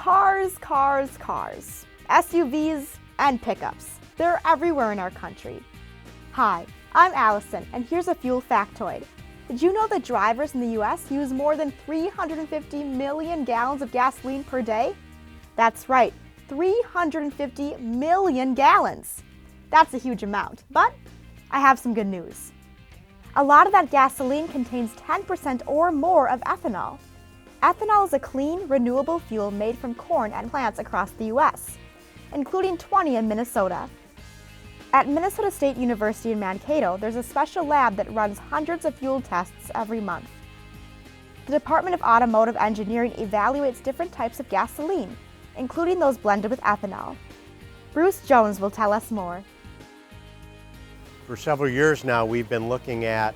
Cars, cars, cars. SUVs and pickups. They're everywhere in our country. Hi, I'm Allison, and here's a fuel factoid. Did you know that drivers in the US use more than 350 million gallons of gasoline per day? That's right, 350 million gallons. That's a huge amount, but I have some good news. A lot of that gasoline contains 10% or more of ethanol. Ethanol is a clean, renewable fuel made from corn and plants across the US, including 20 in Minnesota. At Minnesota State University in Mankato, there's a special lab that runs hundreds of fuel tests every month. The Department of Automotive Engineering evaluates different types of gasoline, including those blended with ethanol. Bruce Jones will tell us more. For several years now, we've been looking at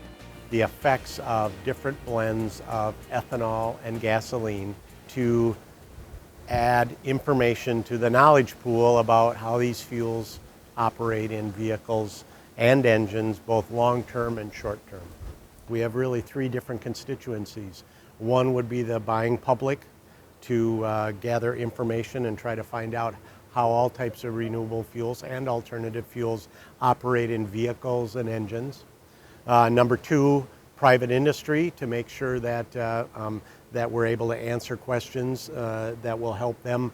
the effects of different blends of ethanol and gasoline to add information to the knowledge pool about how these fuels operate in vehicles and engines, both long-term and short-term. We have really three different constituencies. One would be the buying public to gather information and try to find out how all types of renewable fuels and alternative fuels operate in vehicles and engines. Number two, private industry, to make sure that, that we're able to answer questions that will help them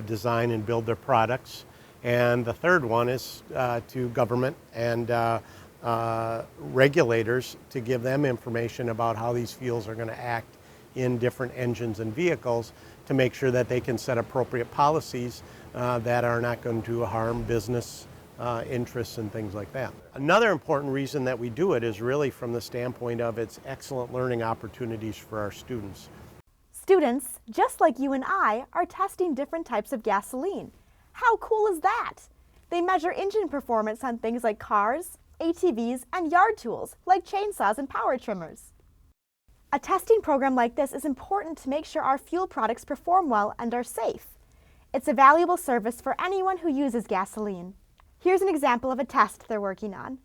design and build their products. And the third one is to government and regulators to give them information about how these fuels are going to act in different engines and vehicles to make sure that they can set appropriate policies that are not going to harm business interests and things like that. Another important reason that we do it is really from the standpoint of its excellent learning opportunities for our students. Students, just like you and I, are testing different types of gasoline. How cool is that? They measure engine performance on things like cars, ATVs, and yard tools like chainsaws and power trimmers. A testing program like this is important to make sure our fuel products perform well and are safe. It's a valuable service for anyone who uses gasoline. Here's an example of a test they're working on.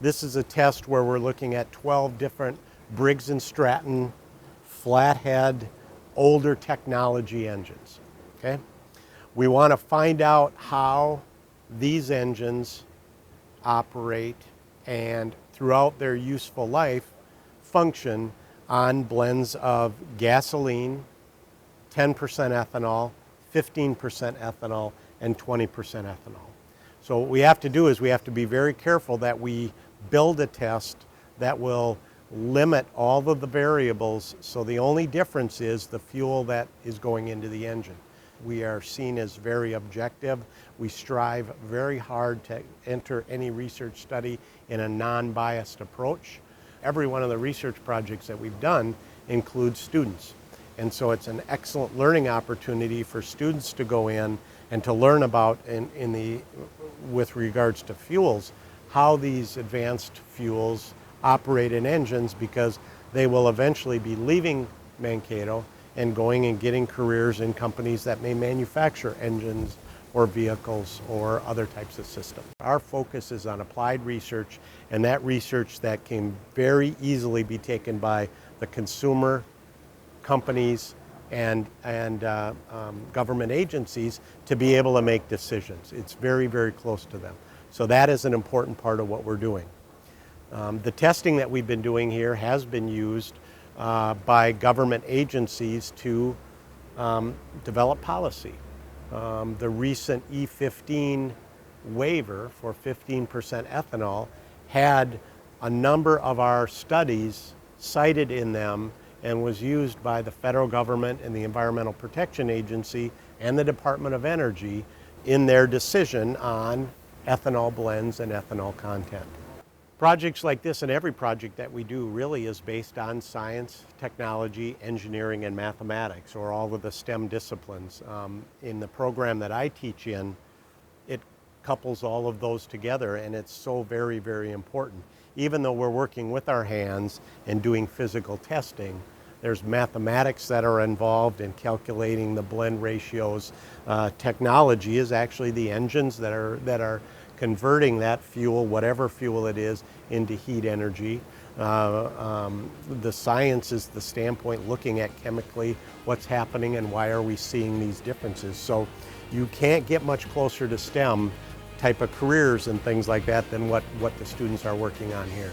This is a test where we're looking at 12 different Briggs & Stratton flathead older technology engines. Okay? We want to find out how these engines operate and throughout their useful life function on blends of gasoline, 10% ethanol, 15% ethanol, and 20% ethanol. So what we have to do is we have to be very careful that we build a test that will limit all of the variables, so the only difference is the fuel that is going into the engine. We are seen as very objective. We strive very hard to enter any research study in a non-biased approach. Every one of the research projects that we've done includes students. And so it's an excellent learning opportunity for students to go in and to learn about, with regards to fuels, how these advanced fuels operate in engines, because they will eventually be leaving Mankato and going and getting careers in companies that may manufacture engines or vehicles or other types of systems. Our focus is on applied research, and that research that can very easily be taken by the consumer, companies, and government agencies to be able to make decisions. It's very, very close to them. So that is an important part of what we're doing. The testing that we've been doing here has been used by government agencies to develop policy. The recent E15 waiver for 15% ethanol had a number of our studies cited in them and was used by the federal government and the Environmental Protection Agency and the Department of Energy in their decision on ethanol blends and ethanol content. Projects like this and every project that we do really is based on science, technology, engineering, and mathematics, or all of the STEM disciplines. In the program that I teach in, it couples all of those together, and it's so very, very important. Even though we're working with our hands and doing physical testing, there's mathematics that are involved in calculating the blend ratios. Technology is actually the engines that are converting that fuel, whatever fuel it is, into heat energy. The science is the standpoint looking at chemically what's happening and why are we seeing these differences. So you can't get much closer to STEM type of careers and things like that than what the students are working on here.